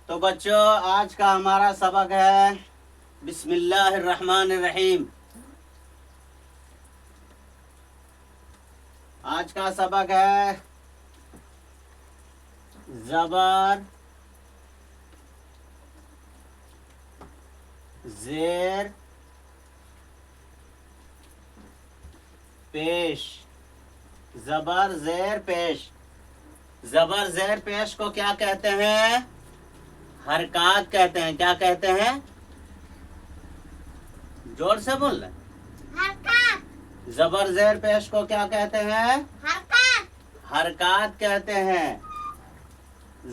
تو بچوں آج کا ہمارا سبق ہے بسم اللہ الرحمن الرحیم. آج کا سبق ہے زبر زیر پیش. زبر زیر پیش. زبر زیر پیش کو کیا کہتے ہیں؟ حرکات کہتے ہیں. کیا کہتے ہیں؟ زور سے بول رہے. حرکات. زبر زیر پیش کو کیا کہتے ہیں؟ حرکات. حرکات کہتے ہیں.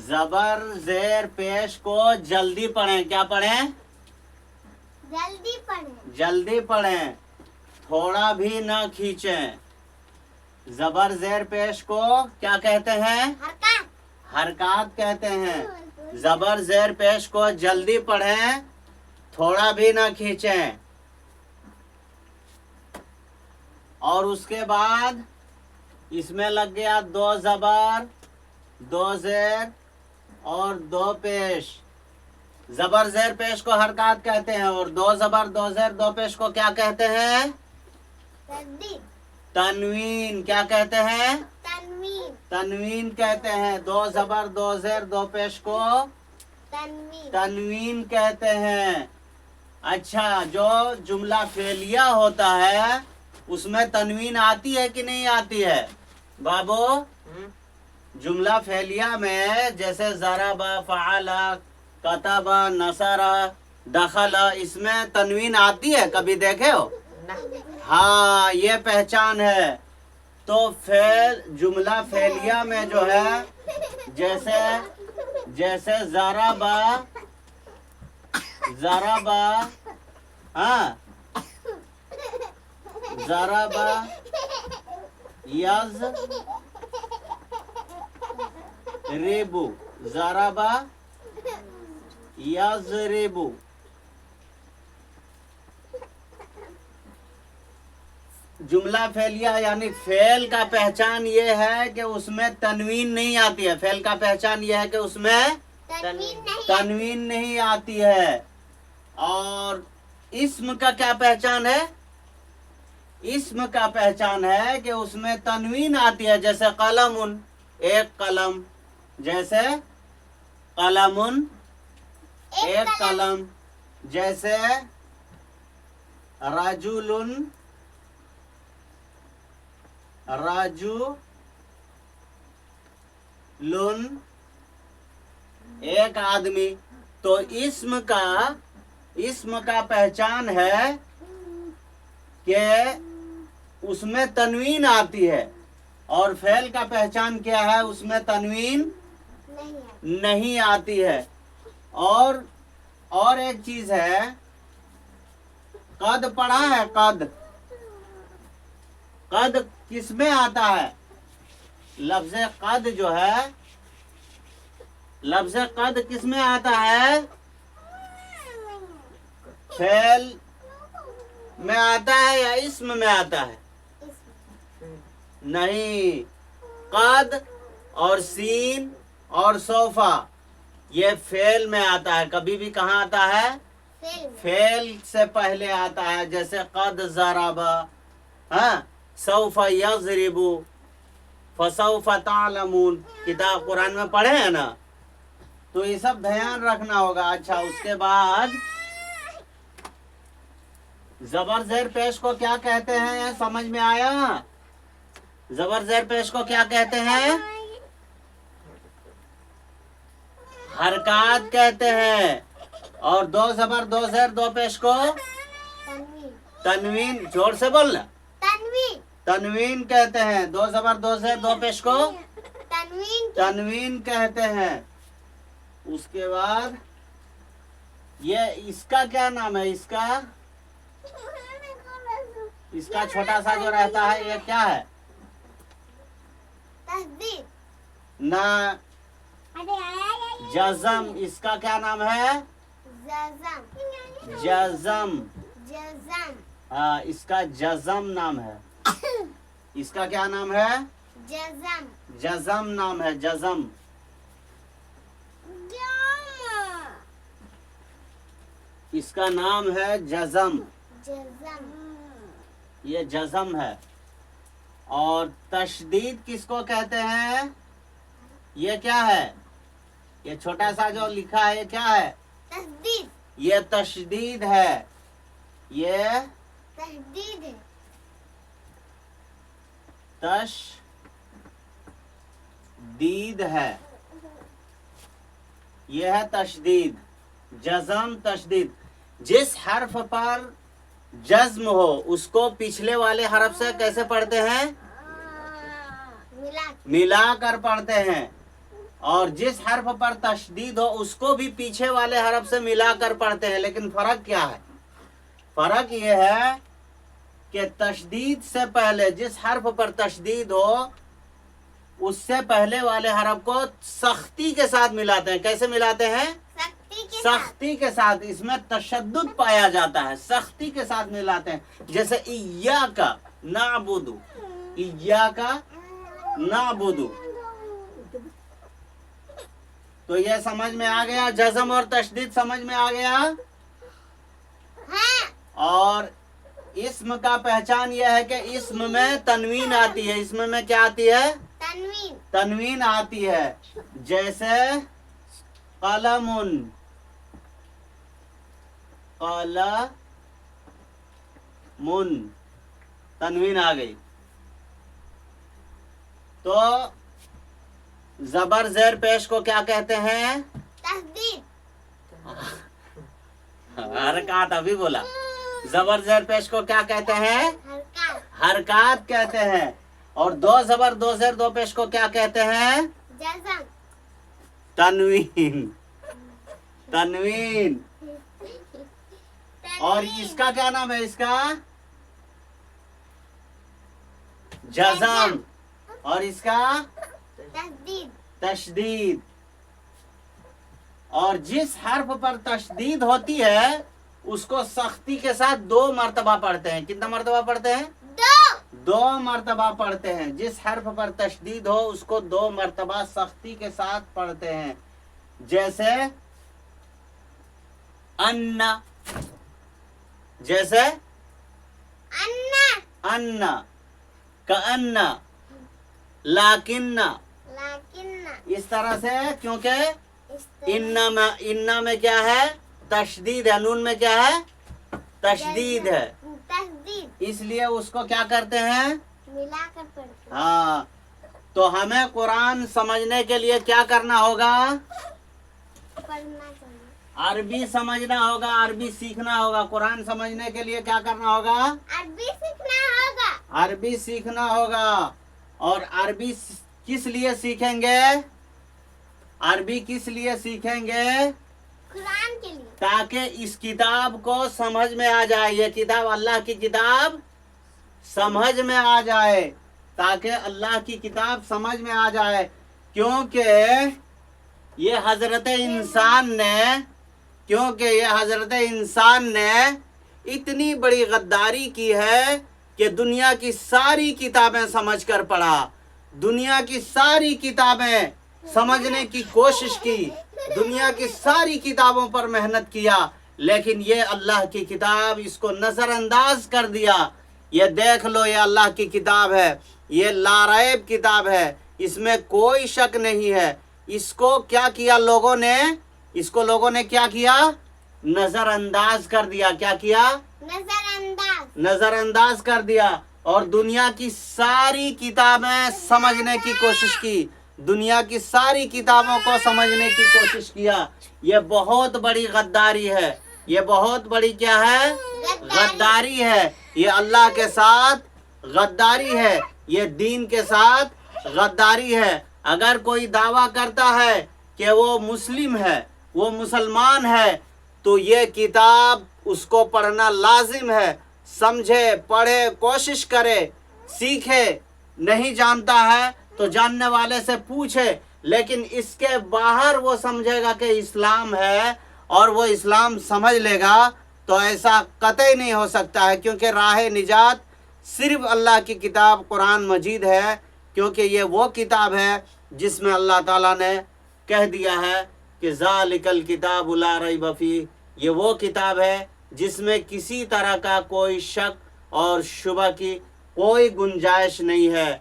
زبر زیر پیش کو جلدی پڑھیں. کیا پڑھیں؟ جلدی پڑھیں. جلدی پڑھیں، تھوڑا بھی نہ کھینچیں. زبر زیر پیش کو کیا کہتے ہیں؟ حرکات. حرکات کہتے ہیں. زبر زیر پیش کو جلدی پڑھیں، تھوڑا بھی نہ کھینچیں. اور اس کے بعد اس میں لگ گیا 2 زبر 2 زیر اور 2 پیش. زبر زیر پیش کو حرکات کہتے ہیں اور 2 زبر 2 زیر 2 پیش کو کیا کہتے ہیں؟ تردید. تنوین. کیا کہتے ہیں؟ تنوین. تنوین کہتے ہیں. 2 زبر 2 زیر 2 پیش کو تنوین. تنوین کہتے ہیں. اچھا، جو جملہ فعلیہ ہوتا ہے اس میں تنوین آتی ہے کہ نہیں آتی ہے بابو؟ جملہ فعلیہ میں جیسے ضرب، فعل، کتب، نصر، دخل، اس میں تنوین آتی ہے؟ کبھی دیکھے ہو؟ ہاں، یہ پہچان ہے. تو فعل جملہ فعلیہ میں جو ہے جیسے ضرب ہاں، ضرب ریبو، ضرب یضربو. جملہ فعلیہ یعنی فعل کا پہچان یہ ہے کہ اس میں تنوین نہیں آتی ہے. فعل کا پہچان یہ ہے کہ اس میں تنوین نہیں آتی ہے. اور اسم کا کیا پہچان ہے؟ اسم کا پہچان ہے کہ اس میں تنوین آتی ہے. جیسے قلم، ایک قلم. جیسے قلم، ایک قلم. جیسے رجل، ایک آدمی. تو اسم کا پہچان ہے کہ اس میں تنوین آتی ہے. اور فعل کا پہچان کیا ہے؟ اس میں تنوین نہیں آتی ہے. اور ایک چیز ہے، قد پڑھا ہے؟ قد کس میں آتا ہے؟ لفظ قد جو ہے، لفظ قد کس میں آتا ہے؟ فعل میں آتا ہے یا اسم میں آتا ہے؟ نہیں، قد اور سین اور سوفا یہ فعل میں آتا ہے. کبھی بھی کہاں آتا ہے؟ فعل سے پہلے آتا ہے. جیسے قد ضرب، ہاں، سوف یضرب، فسوف تعلمون. کتاب قرآن میں پڑھے ہیں نا؟ تو یہ سب دھیان رکھنا ہوگا. اچھا، اس کے بعد زبر زیر پیش کو کیا کہتے ہیں؟ سمجھ میں آیا؟ زبر زیر پیش کو کیا کہتے ہیں؟ حرکات کہتے ہیں. اور 2 زبر 2 زیر 2 پیش کو تنوین. زور سے بولنا. تنوین کہتے ہیں. 2 زبر 2 زیر 2 پیش کو تنوین کہتے ہیں. اس کے بعد یہ اس کا کیا نام ہے؟ اس کا چھوٹا سا جو رہتا ہے یہ کیا ہے؟ نہ، جزم. اس کا کیا نام ہے؟ جزم. ہاں، اس کا جزم نام ہے. اس کا کیا نام ہے؟ جزم نام ہے. جزم. इसका नाम है जज़म, जज़म, ये जज़म है। और तशदीद किसको कहते हैं? ये क्या है? ये छोटा सा जो लिखा है ये क्या है? तस्दीद, ये तशदीद है, ये तस्दीद है, तशदीद है, ये है तशदीद, जज़म तशदीद। जिस हर्फ पर जज्म हो उसको पिछले वाले हर्फ से कैसे पढ़ते हैं? मिला, मिला कर पढ़ते हैं। और जिस हर्फ पर तशदीद हो उसको भी पीछे वाले हर्फ से मिला कर पढ़ते हैं। लेकिन फर्क क्या है? फर्क ये है कि तशदीद से पहले जिस हर्फ पर तशदीद हो उससे पहले वाले हर्फ को सख्ती के साथ मिलाते हैं। कैसे मिलाते हैं? सख्ती के साथ, सख्ती के साथ। इसमें तशद्दुद पाया जाता है, सख्ती के साथ मिलाते हैं। जैसे इय्याका नाबुदु, इय्याका नाबुदु। तो ये समझ में आ गया, जज़म और तशदीद समझ में आ गया। हाँ, और इस्म का पहचान यह है कि इस्म में तनवीन आती है। इस्म में क्या आती है? तनवीन, तनवीन आती है। जैसे कलमुन, कलमुन, तनवीन आ गई। तो जबर जेर पेश को क्या कहते हैं? तस्दीद, हरकत अभी बोला। जबर जेर पेश को क्या कहते हैं? हरकत, हरकत कहते हैं। और दो जबर दो जेर दो पेश को क्या कहते हैं? जज़म, तनवीन, तनवीन। और इसका क्या नाम है? इसका जज़म। और इसका तस्दीद, तशदीद। और जिस हर्फ पर तशदीद होती है उसको सख्ती के साथ 2 मर्तबा पढ़ते हैं। कितना मर्तबा पढ़ते हैं? 2 मर्तबा पढ़ते हैं। जिस हर्फ पर तशदीद हो उसको 2 मर्तबा सख्ती के साथ पढ़ते हैं। जैसे अन्ना, जैसे अन्ना, अन्ना, कअन्ना, लाकिन्ना। लाकिन्ना, इस तरह से, क्योंकि इस तरह, इन्ना में क्या है? तशदीद है। नून में क्या है? तशदीद है। तस्दीद, इसलिए उसको क्या करते हैं? मिलाकर पढ़ते हैं। हाँ। तो हमें कुरान समझने के लिए क्या करना होगा? पढ़ना चाहिए, अरबी समझना होगा, अरबी सीखना होगा। कुरान समझने के लिए क्या करना होगा? अरबी सीखना होगा, अरबी सीखना होगा। और अरबी किस लिए सीखेंगे? अरबी किस लिए सीखेंगे? कुरान के लिए, ताकि इस किताब को समझ में आ जाए। ये किताब अल्लाह की किताब समझ में आ जाए, ताकि अल्लाह की किताब समझ में आ जाए। क्योंकि ये हजरत इंसान ने इतनी बड़ी गद्दारी की है कि दुनिया की सारी किताबें समझकर पढ़ा, दुनिया की सारी किताबें समझने की कोशिश की, दुनिया की सारी किताबों पर मेहनत किया, लेकिन ये अल्लाह की किताब इसको नज़रअंदाज कर दिया। ये देख लो, ये अल्लाह की किताब है, ये लारैब किताब है, इसमें कोई शक नहीं है। इसको क्या किया लोगों ने? इसको लोगों ने क्या किया? नज़रअंदाज कर दिया। क्या किया? नजरअंदाज, नज़रअंदाज कर दिया। और दुनिया की सारी किताबें समझने की कोशिश की, दुनिया की सारी किताबों को समझने की कोशिश किया। ये बहुत बड़ी गद्दारी है। ये बहुत बड़ी क्या है? गद्दारी है। ये अल्लाह के साथ गद्दारी है, ये दीन के साथ गद्दारी है। अगर कोई दावा करता है कि वो मुस्लिम है, वो मुसलमान है, तो ये किताब उसको पढ़ना लाजिम है। समझे, पढ़े, कोशिश करे, सीखे। नहीं जानता है तो जानने वाले से पूछे। लेकिन इसके बाहर वो समझेगा कि इस्लाम है और वो इस्लाम समझ लेगा, तो ऐसा कतई नहीं हो सकता है। क्योंकि राह निजात सिर्फ अल्लाह की किताब कुरान मजीद है। क्योंकि ये वो किताब है जिसमें अल्लाह ताला ने कह दिया है कि ज़ालिकल किताबु ला रैब फीह, یہ وہ کتاب ہے جس میں کسی طرح کا کوئی شک اور شبہ کی کوئی گنجائش نہیں ہے۔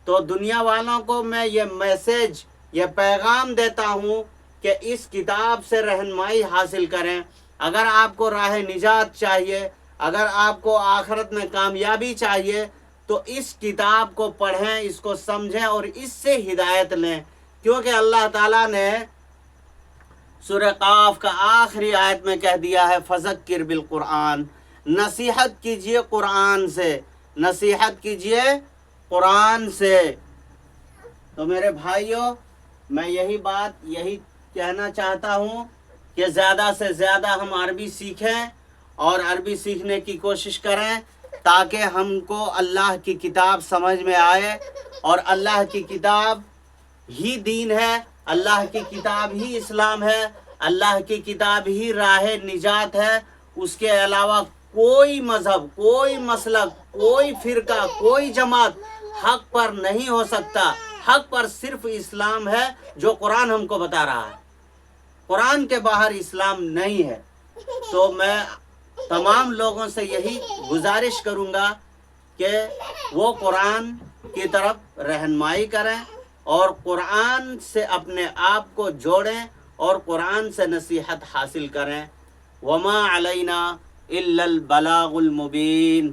تو دنیا والوں کو میں یہ میسج، یہ پیغام دیتا ہوں کہ اس کتاب سے رہنمائی حاصل کریں۔ اگر آپ کو راہ نجات چاہیے، اگر آپ کو آخرت میں کامیابی چاہیے، تو اس کتاب کو پڑھیں، اس کو سمجھیں اور اس سے ہدایت لیں، کیونکہ اللہ تعالیٰ نے سورہ قاف کا آخری آیت میں کہہ دیا ہے فذکر بالقرآن، نصیحت کیجئے قرآن سے، نصیحت کیجئے قرآن سے۔ تو میرے بھائیوں، میں یہی کہنا چاہتا ہوں کہ زیادہ سے زیادہ ہم عربی سیکھیں اور عربی سیکھنے کی کوشش کریں تاکہ ہم کو اللہ کی کتاب سمجھ میں آئے، اور اللہ کی کتاب ہی دین ہے، اللہ کی کتاب ہی اسلام ہے، اللہ کی کتاب ہی راہ نجات ہے۔ اس کے علاوہ کوئی مذہب، کوئی مسلک، کوئی فرقہ، کوئی جماعت حق پر نہیں ہو سکتا۔ حق پر صرف اسلام ہے جو قرآن ہم کو بتا رہا ہے، قرآن کے باہر اسلام نہیں ہے۔ تو میں تمام لوگوں سے یہی گزارش کروں گا کہ وہ قرآن کی طرف رہنمائی کریں اور قرآن سے اپنے آپ کو جوڑیں اور قرآن سے نصیحت حاصل کریں۔ وما علینا الا البلاغ المبین۔